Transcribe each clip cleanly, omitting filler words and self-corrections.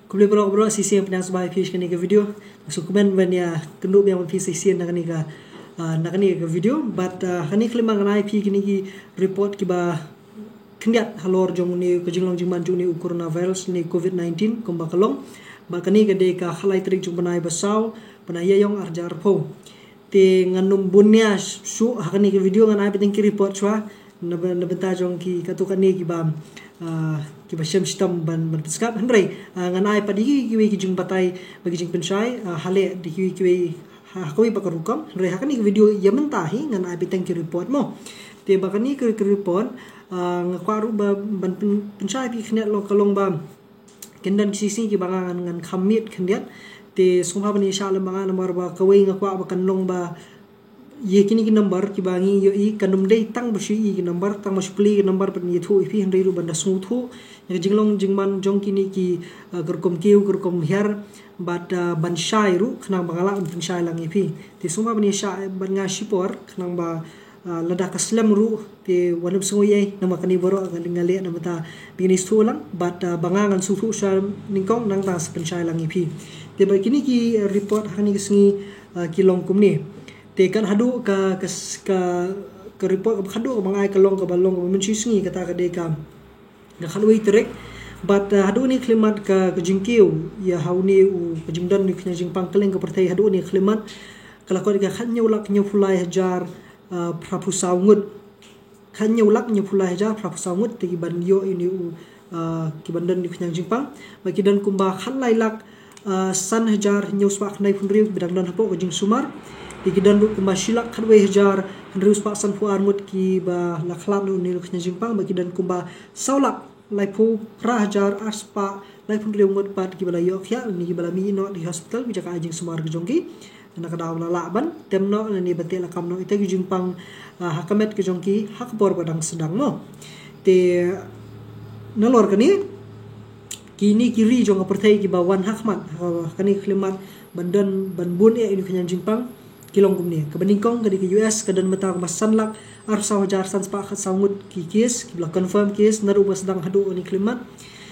Kumpul bro sisi yang penang sebagai fish kini ke video. Masuk komen banyak kenduk yang fish sisi nak ni ke video. But kini kelima nganai pi kini ki report kiba kendiat halor jong ni kejinglong jingman jong ni coronavirus ni COVID-19 kumba kalong. Ba kini gede ka halai trik jong banai basau banai yong arjar po. Te nganum bunya su hakani ke video nganai penting ki report chwa nabenta jong ki katukan ni kiba kiba syam sitam ban peskap hendrai nganai padi kiwi kijing batai bagi jing pensai hale di kiwi hakoi pakarukam hendrai hakani video yamentahi nganai penting ki report mo te bakani ke report ngakwaru ban pensai pi khnet lo kalong ba kendan sisi ki bangan ngan khamit khendiat te sumha bani shalem bangan nomor ba kawai ngakwa ba kanlong ba ye kini ki number ki bangi yo i kanum dei tang basi i ki number tang masupli ki number pan ye thu ipi hendai ru banda smu thu ya jinglong jingman jong kini ki gerkom kiu gerkom her bat ban shai ru khnang bangala un shai lang ipi te sumha bani sha ban nga shipor khnang ba lada kaslam ru te wanap sungo ye nama kani boro ngale nama ta binis thu lang bat bangangan su thu sha ningkong nang ta pen shai lang ipi te ba kini ki report hani kisngi ki long kum ni te kan hadu ka report ka hadu ka bangai kalong ka balong ka menci singi kata ka deka na khalwi trek but hadu ni klimat ka jingkiu ya hauni u jingdan ni knya jingpang keleng ka pertai hadu ni klimat kala ko ka khanyu lak nyu fulai hajar prapu saungut khanyu lak nyu fulai hajar prapu saungut te ban yo ini u ki bandan ni knya jingpang bagi dan kumba khalai lak san hajar nyu swak nai funriu bidang dan hapo ka jing sumar dikidan bu kumba shilak kharwe hajar hendrus pak san fuar mut ki ba lakhlam nu ni khnya jingpang bagi dan kumba saulak laipu pra hajar arspa laipun riu mut pat ki bala yok ya ni bala mi no di hospital bi jaka ajing sumar ke jongki nak daw la laban temno ni batel kam no ite ki jingpang hakamet ke jongki hak bor badang sedang no te nalor kani kini kiri jong pertai ki ba wan hakmat kani klimat bandan banbun e ini khnya jingpang kilong kumni kebeningkong ke US ke dan meta masan lak arsa wajar san spa khat saungut ki case ki blok confirm case naru bas dang hadu ni klimat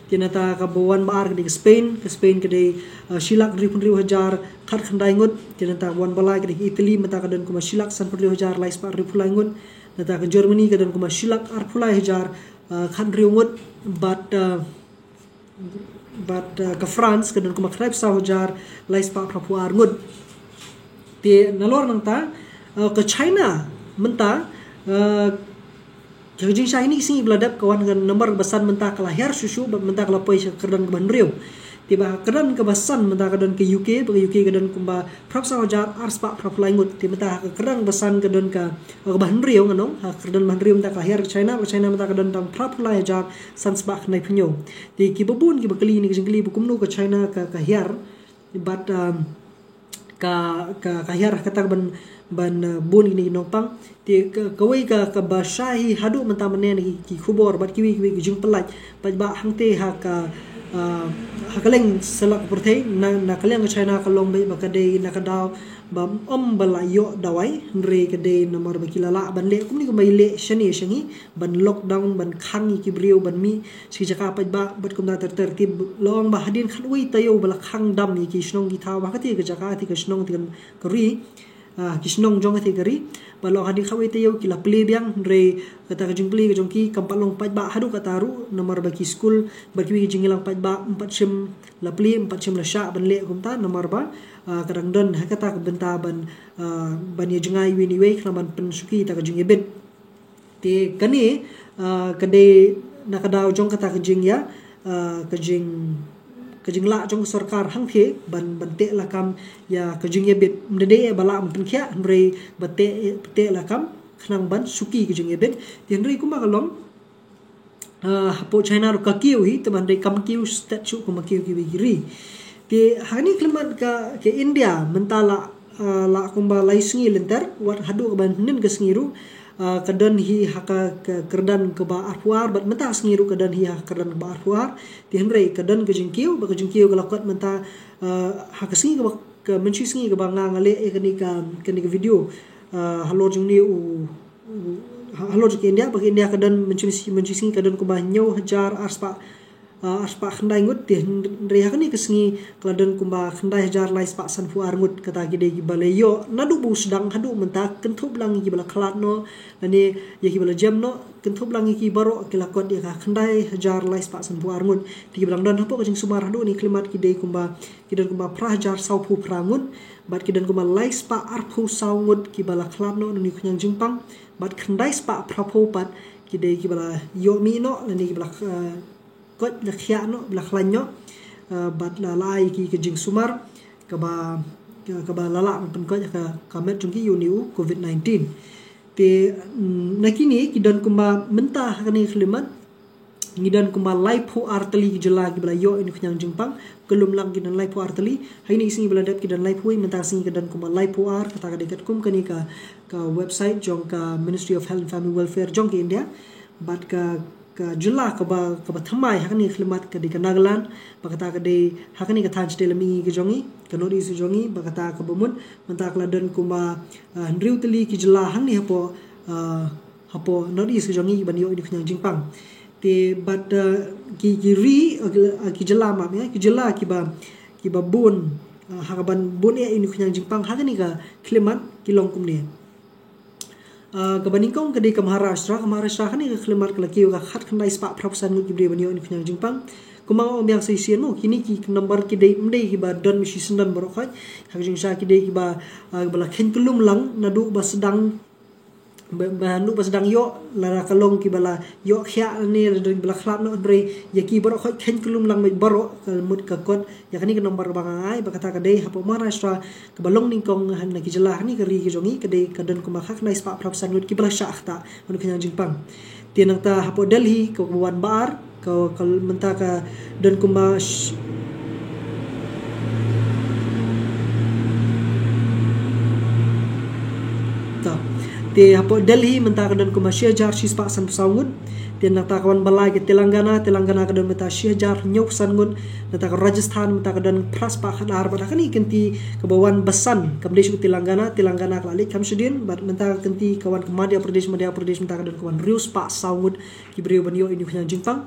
tinata ka bawan baar ke Spain ke de shilak 2000 hajar khat khandai ngut tinata wan balai ke Italy meta ka dan kuma shilak san 2000 hajar lais pa ripulai ngut nata ke Germany ke dan kuma shilak arpulai hajar khat riu ngut but ke France ke dan kuma khrap sa hajar lais pa prapuar ngut te nalor nang ta ke China menta ke jing sha ini sing bladap kawan dengan nomor besan menta kelahir susu menta kelapoi kerdan ke Bandriu tiba kerdan ke besan menta kerdan ke UK kerdan kumba prap sawajar arspa prap laingut ti menta kerdan besan kerdan ke Bandriu nganong kerdan Bandriu menta kelahir ke China menta kerdan tang prap lajar sansba nai punyo ti ki babun ki bakali ni ke jingli bukumno ke China ke kahir but kahir kata ban bun ini nopang ti kawai ka basahi hadu menta menen ki khubor bat kiwi jing pelaj bat ba hangte ha kaleng selak pertai na kaleng China kalong be bakade na kadaw ba balayo dawai re kade nomor bakilala ban le kumni ko mai le shani shangi ban lockdown ban khangi ki brio ban mi si jaka pat ba bat kum da tertib long ba hadin khalwi tayo bala khang dam ni ki shnong gi thaw ba kati ke jaka ti ke shnong ti kari kisnong jong ati gari balong hadi khawai tayo kila pli biang re kata ka jingpli ka jongki kampalong pat ba hadu kataru nomor baki school baki jingilang pat ba 4 sim la pli 4 sim la sha ban le kumta nomor ba kadang don hakata ka benta ban ye jengai wini we klaman pensuki ta ka jing yebet te kani kade nakadaw jong kata ka jing ya kajing la jong sarkar hang the ban te lakam ya kajing yebet mdede bala penkhia mre bate te lakam khnang ban suki kajing yebet tinri kuma kalom hapo China ro kakiu hi teman dei kam kiu statue kuma kiu ki giri te hani klimat ka ke India mentala la kumba laisingi lenter wat hadu ban nin ke sngiru kadan hi haka kerdan ke ba arfuar bat menta sngiru kadan hi kerdan ke ba arfuar ti hendrei kadan ke jingkiu ba ke jingkiu ke lakot menta haka singi ke menci singi ke banga ngale e kani ke video halor jingni halor ke India ba ke India kadan menci singi kadan ke ba nyau hajar arspa arspa khandai ngut ti reha kani kesengi keladan kumba khandai hajar lai spa san fu arngut kata gide gi baleyo nadu bu sedang hadu mentak kentup lang gi bala klat no lani ye gi bala jam no kentup lang gi baro kila kot ya khandai hajar lai spa san fu arngut ti blang dan hapo kajing sumar hadu ni klimat gide kumba kidan kumba pra hajar sau fu prangut bat kidan kumba lai spa arpu saungut ki bala klat no ni kunyang jingpang bat khandai spa prapo pat kide ki bala yo mi no lani ki bala kot la khia no bala khlanyo bat la lai ki kajing sumar kaba lala pun ko ka met jungki uniu covid-19 te nakini kidan kumba mentah kani khlimat ngidan kumba laipu arteli jela gi bala yo ini khnyang jingpang kelum lang gidan laipu arteli haini singi bala dat kidan laipu mentah singi kidan kumba laipu ar kata ka dekat kum kani ka website jong ka Ministry of Health and Family Welfare jong ki India bat ka jela ka ba thamai hakani khlimat ka di ka Nagaland bakata ka de hakani ka thanch de lami ki jongi ka nodi su jongi bakata ka bumun mentah kladan kumba hendriu teli ki jela hang ni hapo nodi su jongi ban yo ini khnyang jingpang te bat ki jela ma ya ki jela ki ba bun hakaban bun e ini khnyang jingpang hakani ka khlimat ki longkum ni kabaningkong kadi ka Maharashtra kani ka khlimat kala kiyo ka khat khandai spa prapusan ngut gibre banyo ini khnyang jingpang kumang ombyang sa isian mo kini ki number ki dei mdei ki ba don mi sisendan borokhat hakjing sa ki dei ki ba bala khen kulum lang nadu ba sedang nu pas sedang yo lara kalong ki bala yo khia ni dari bala khlap no bre ya ki baro khoi khen kulum lang mai baro kalmut ka kot ya kani ka number bangai bakata ka dei hapo Maharashtra ka balong ning kong han na ki jela ni ka ri ki jongi ka dei ka dan kuma khak nai spa prapsan ngut ki bala shakhta manu khanyang jingpang tinang ta hapo Delhi ka wan bar ka kal menta ka dan kuma te hapo Delhi mentah kadan kuma Shehjar shispa san saungut te nata kawan balai ke Telangana kadan meta Shehjar nyok sangun nata ka Rajasthan mentah kadan praspa khadar pada kani kenti kebawan besan kamdesh Telangana klalik kamsudin bat mentah kenti kawan ke Madhya Pradesh mentah kadan kawan rius pa saungut kibreu banyo ini khanyang jingpang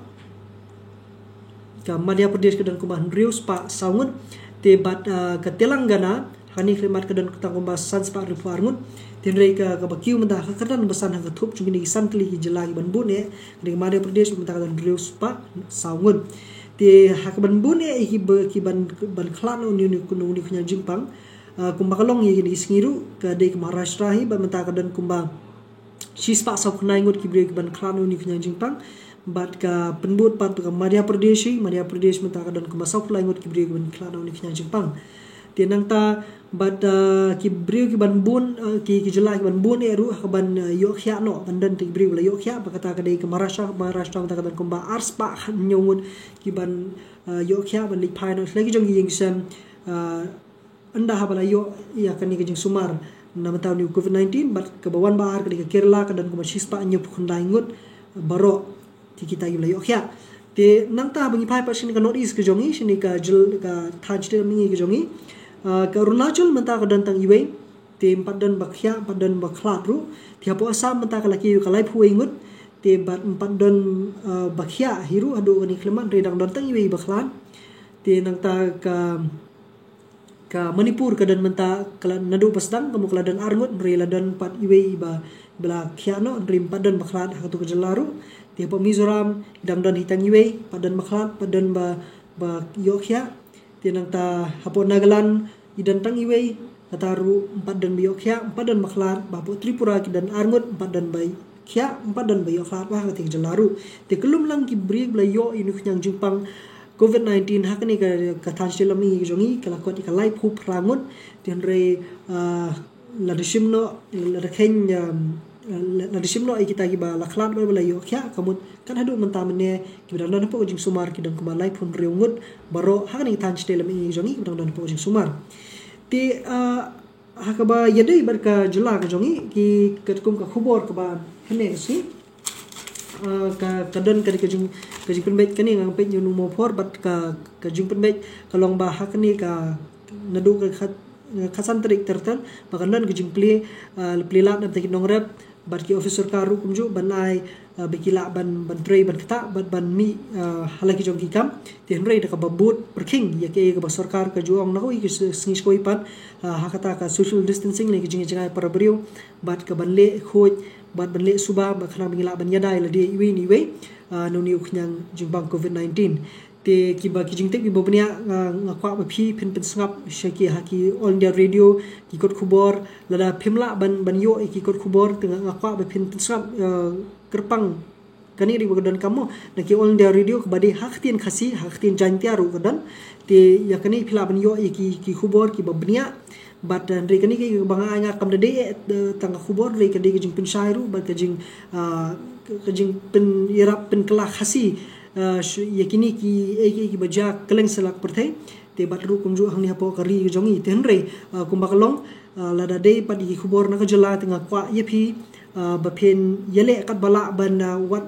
ka Madhya Pradesh kadan kuma rius pa saungut te bat ke Telangana kani khlimat kadan kutang kuma sanspa rifu arngut tinrei ka bakiu mentah ka kadan besan ha thup chung ni santli ki jelagi ban bune ni Madhya Pradesh mentah kadan rius pa saungut te ha ka ban bune ki ban khlan ni kunu ni khanyang jingpang kumba kalong ye ni singiru ka dei ka Maharashtra hi ba mentah kadan kumba shispa sa khunai ngut ki bre ban khlan ni khanyang jingpang bat ka penbut pat ka Madhya Pradesh mentah kadan kumba sa khulai ngut ki bre ban khlan ni khanyang jingpang tinang ta bat ki briu ki ban bun ki jela ki ban bun eru ka ban yo khya no bandan ti briu la yo khya bakata ka dei ka Maharashtra ta ka kumba arspa nyongut ki ban yo khya ban lik phai no lagi jong ying sam anda ha bala yo ya kan ni ka jing sumar na mataw ni COVID-19 bat ka bawan bahar ka di Kerala ka dan kuma shispa nyu khundai ngut baro ti kita yu la yo khya te nang ta bangi phai pa shin ka notice ka jongi shin ka jil ka thajte mi ka jongi ka Arunachal mentah ka dantang iwe te padan bakhya padan bakhlat ru ti hapo Assam mentah ka laki ka lai phu ingut te bat padan bakhya hiru adu ni khleman redang dantang iwe bakhlan te nang ta ka Manipur ka dan mentah kala nadu pasdang kamu kala dan arngut rela dan pat iwe ba bela khya no rim padan bakhlat ha tu ka jelaru te hapo Mizoram dang dan hitang iwe padan bakhlat padan ba yo khya te nang ta hapo Nagaland idan tang iwe kataru 4 dan biyo khya 4 dan bakhlat bapo Tripura ki dan arngut 4 dan bai khya 4 dan bayo khlat ba ka jelaru te kelum lang ki brig bla yo inu khnyang jingpang COVID-19 hakani ka thanchilami jongi kala ko ka lai phu prangut ten re la dishimno la rakhen la dishimno ai kita ki ba la khlat ba la yo khya kamut kan hadu mentamne ki dan dan po jing sumar ki dan kuma lai phun reungut baro hakani thanchilami jongi ki dan po jing sumar ti hakaba yadai barka jela ka jongi ki katkum ka khubor ka ba hene si ka kadan ka jing penbet kani ngang pet yunu mo for bat ka jing penbet kalong ba hakani ka nadu ka khasan trik tertan bakalan ka jing ple lat na takin nongrep bat ki officer karu kumju ban ai bekila ban tray ban kata ban mi halaki jong ki kam ti henrei da ka babut perking ya ke ka sarkar ka juang na ko ki singis ko ipan hakata ka social distancing le ki jingi jangai para brio bat ka ban le khoj bat ban le suba ba khana bingila ban yadai la di iwi ni we no ni uknyang jingbang covid-19 te kiba kijing tek bibo bnia ngakwa ba phi phin sngap shaki haki on India radio ki kot khubor lada phimla ban yo ki kot khubor tengah ngakwa ba phin sngap kerpang kani ri badan kamu naki on India radio kebadi haktin khasi haktin jantiaru kadan te ya kani phila ban yo ki khubor ki babnia bat dan re kani ki banga anga kam de tang khubor re kani kijing pin shairu ba kijing pin irap pin kala khasi yakini ki baja keleng selak perthai te batru kumju hangni hapo kari jongi tenre kumbakalong lada dei padi khubor na kajala tengah kwa yepi bapen yele kat bala ban wat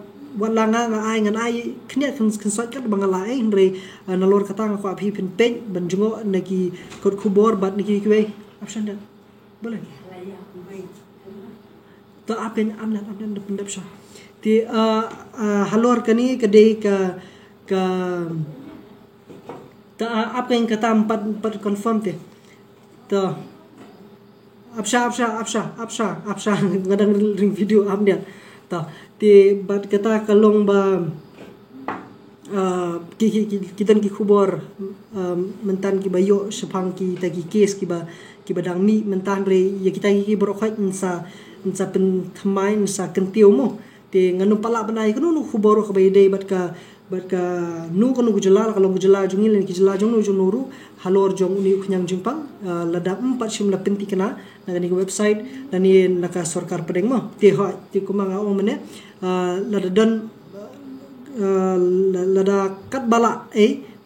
langa nga ai ngan ai khnya kan sat kat bangala ai henre nalor kata nga kwa phi pin pe ban jungo naki kot khubor bat niki kwe option dan boleh to apen amlan de pendap sha ti halor kani kedai ka ta apa yang kata empat confirm te to apsha ngadang ring video amdia to ti bat kata kalong ba kita ki khubor mentan ki bayo sepang ki tagi case ki badang mi mentan re ya kita ki brokhai insa pen thmai insa kentiu mo te nganu pala banai kanu nu khuboro khabai dei bat ka nu kanu gujala kalau gujala jungil ki jala jung nu junuru halor jong uni khnyang jimpang lada 4 sim la penti kana nagani website dan ni naka sarkar pedeng mo te ha ti kumanga o mene lada dan lada kat bala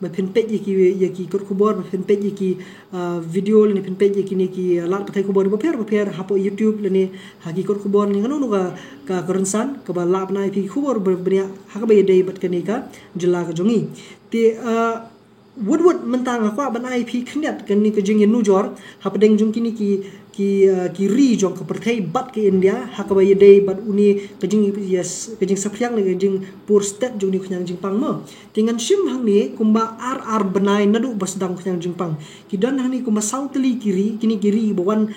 ba pin page ki kot khubor ba pin page ki video ni pin page ki ni ki lat pathai khubor ba per hapo YouTube leni hagi kot khubor ni nganu ka kerensan ka ba lap nai pi khubor bria hak ba dei bat kani ka jela ka jongi te wood mentang akwa ban ai pi khniat kan ni ka jing nu jor hapdeng jung kini ki ri jong ka perthai bat ke India hak ba dei bat uni ka jing yes ka jing saphyang ni ka jing pur state jung ni khnyang jing pang mo tingan sim hang ni kumba ar benai nadu bas dang khnyang jing pang ki dan hang ni kumba southly kiri kini kiri bawan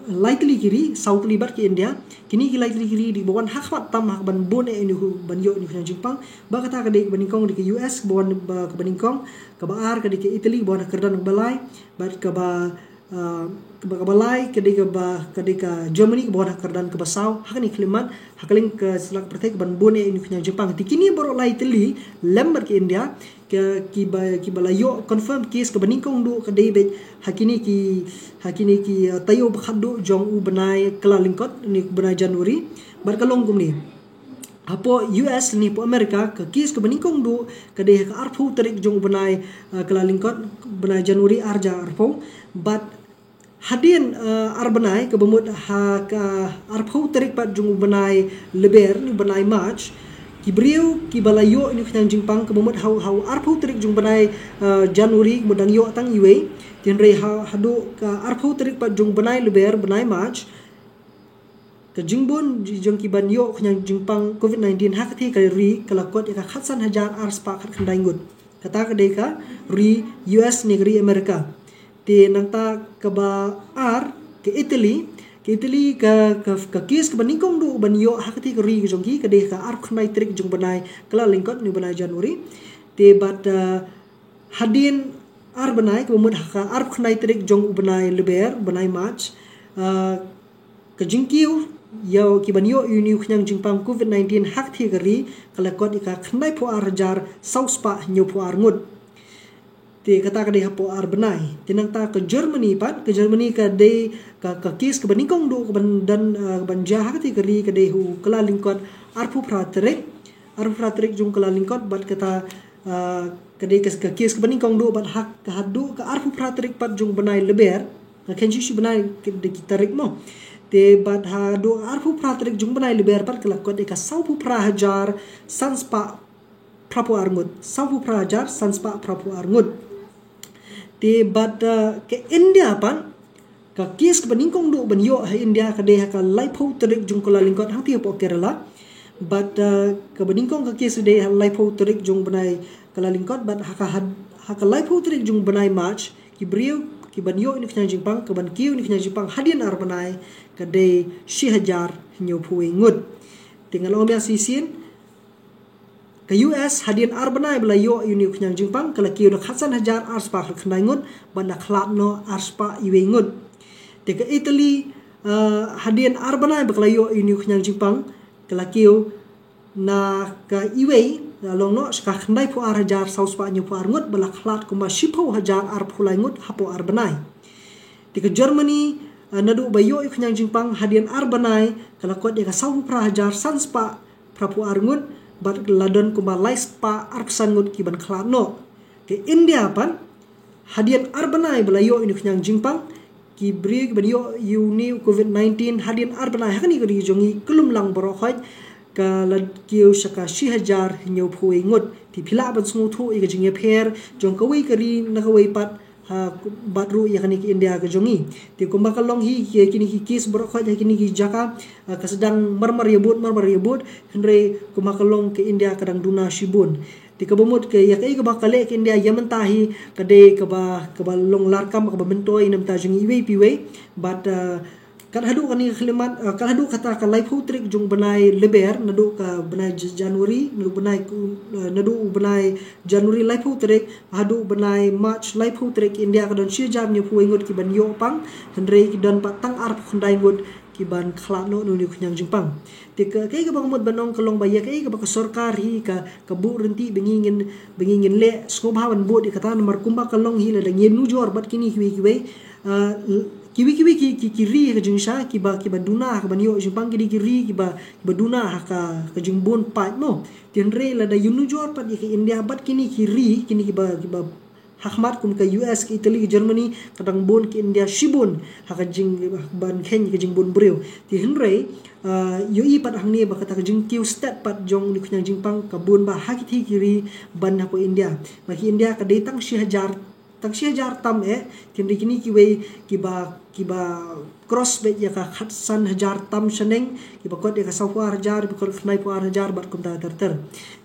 lightly kiri southly bat ke India kini ki lightly kiri di bawan hak wat tam hak ban bon e ni ban yo ni khnyang jing pang ba kata ka dei baningkong di ke US bawan ka baningkong ka ba ar ka di ke Italy bawan kerdan balai bat ka ba balai kedika Germany bawa kerdan ke basau hakani klimat hakaling ke selak pertai ke ban bone ini khnyang Jepang tikini boro lai teli lembar ke India ke ki balayo confirm case ke baningkong du ke debet hakini ki tayo bakhadu jong u benai kala lingkot ni benai Januari bar kalong gum ni apo US ni po Amerika ke case ke baningkong du ke de ka arpu tarik jong benai kala lingkot benai Januari arja arpu but hadin arbenai ke bemut ha ka arpu tarik pat jung benai leber ni benai March ki brio ki balayo ni khnyang jingpang ke bemut hau arpu tarik jung benai Januari mudang yo tang iwe tin re hadu ka arpu tarik pat jung benai leber benai March ke jingbon jong ki ban yo khnyang jingpang covid-19 hakati ka ri kalakot ka khatsan hajar arspa khat khandai ngut kata ka de ka ri US ni ri Amerika te nangta ka ba ar ke Italy ka kis ke baningkong du ban yo hakati ka ri jong ki ka de ka ar khnai trik jong banai kala lingkot ni banai Januari te bat hadin ar banai ka mud ka ar khnai trik jong banai leber banai March ka jingkiu yo ki ban yo uni khnyang jingpang covid-19 hakti ka ri kala kot ka khnai po ar jar sauspa nyu po ar ngut te kata ka de hapo ar benai tinang ta ke Germany pat ke Germany ka de ka kis ke baningkong du ban dan ban jaha ti keri ka de hu kala lingkot arpu pratrik jung kala lingkot bat kata ka de ka kis ke baningkong du bat hak ka hadu ka arpu pratrik pat jung benai leber ka kenji shi benai de kitarik mo te bat hadu arpu pratrik jung benai leber pat kala ko de ka saupu prahajar sanspa prapu arngut saupu prahajar sanspa prapu arngut te bat ke India pan ka kes ka baningkong do ban yo ha India ka de ka lai pho tarik jung ko la lingkot hang ti po Kerala but ka baningkong ka kes de ha lai pho tarik jung banai kala lingkot but ha ka lai pho tarik jung banai March ki brio ki ban yo ni khna jingpang ka ban kiu ni khna jingpang hadian ar banai ka de 6,000 nyo phui ngut tinggal om yang sisin ke US hadian ar banai bela yo uni khna jingpang kala kiu na khatsan hajar ar spa khna ngut ban na khlap no ar spa iwe ngut ke Italy hadian ar banai bakla yo uni khna jingpang kala kiu na ka iwe long no ska khnai pu ar hajar saus pa nyu pu ar ngut bala khlat kuma shipo hajar ar phulai ngut hapo ar banai ke Germany nadu bayo khna jingpang hadian ar banai kala kot de ka sau pra hajar sans pa prapu ar ngut bat ladon kuma lais pa ar psan ngut ki ban khlat no ke India pan hadian ar banai bala yo uni khna jingpang ki brig ban yo uni COVID-19 hadian ar banai hakani ko jongi kulum lang boro khoj ka lad kiu shaka 6,000 nyo phui ngut ti phila ban sungu thu i ka jinge pher jong ka wei kari na ka wei pat bat ru ya kani ki India ka jongi ti kumba kalong hi kini ki kis boro khoj kini ki jaka ka sedang marmar yebut henre kumba kalong ke India kadang duna shibun ti ka bomut ke ya kai ka bakale ke India yaman tahi ka de ka ba long larkam ka ba mentoi nam ta jongi wei piwe but kan hadu kani khlimat kan hadu kata ka life trick jung banai leber nadu ka banai January nadu banai January life trick hadu banai March life trick India ka don shi jam nyu phu ngut ki ban yo pang henre ki don patang ar khandai ngut ki ban khla no nu khnyang jingpang te ka kai ka bangmot banong kalong baya kai ka ba sarkar hi ka bu renti bengingin le skobhawan bo di kata nomor kumba kalong hi la ngin nu jor bat kini kiwi ki ri ka jingsha ki ba duna ka ban yo jingpang ki ri ki ba duna ka jingbon pat no tenre la da yunu jor pat ki India bat kini ki ri kini ki ba hakmat kum ka US ki Italy ki Germany kadang bon ki India shibun ha ka jing ban khen ki jingbon breu ti henre yo i pat hang ni ba kata ka jing kiu stat pat jong ni khnyang jingpang ka bon ba ha ki thi ki ri ban ha ko India ma ki India ka de tang 6,000 tam tinri kini ki ba cross bet ya ka khatsan hajar tam shaneng ki ba kot ya ka sawar hajar bi kot khnai pu hajar bat kum ta ter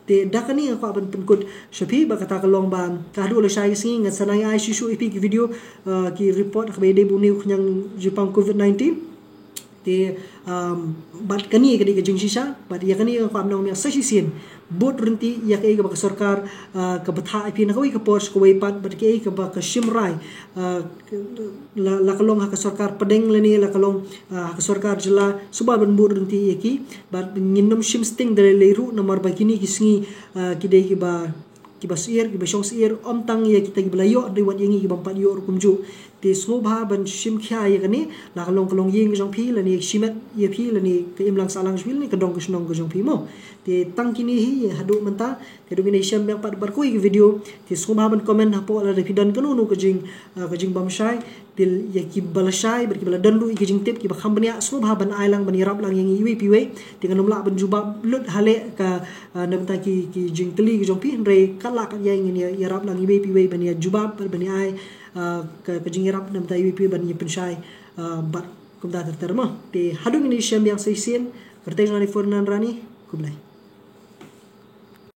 te dakani ko ban penkut shapi ba kata kalong ban ka du le shai singi ngat sanai ai shu ipi ki video ki report ka be de bu ni khnyang jipang COVID-19 te bat kani kadi ka jingshisha bat ya kani ko amna umya sashi sin bot renti ya kai ka sarkar ka batha ipi na ka pors ko wei pat bat kai ka ba ka shimrai la kalong ha ka sarkar pedeng leni la kalong ha ka sarkar jela suba ban bot renti yaki bat nginom shim sting dare leiru nomor ba kini kisngi ki dei ki ba sier ki ba shong sier om tang ya kita ki belayo de wat yangi ki bampat yo kumju te smobha ban shim khya ya kani la kalong yeng jong phi la ni shimet ye phi la ni ke imlang salang shwil ni kadong ke snong ke jong phi mo te tang kini hi hadu menta te do ni sham yang pat bar ko ki video te smobha ban comment ha po la de fidan kanu nu ke jing bam shai til ya ki balashai ber ki bala dandu ki jing tip ki ba khambania smobha ban ailang ban yarap lang yang iwi piwe te kanum la ban jubab lut hale ka namta ki jing teli ki jong phi re kala ka yang ni yarap lang iwi piwe ban ya jubab ban ai ka jingerap nam ta UP ban ni penshai bat kum da terma te hadung ni sham yang saisen kerteng ni fornan rani kumlai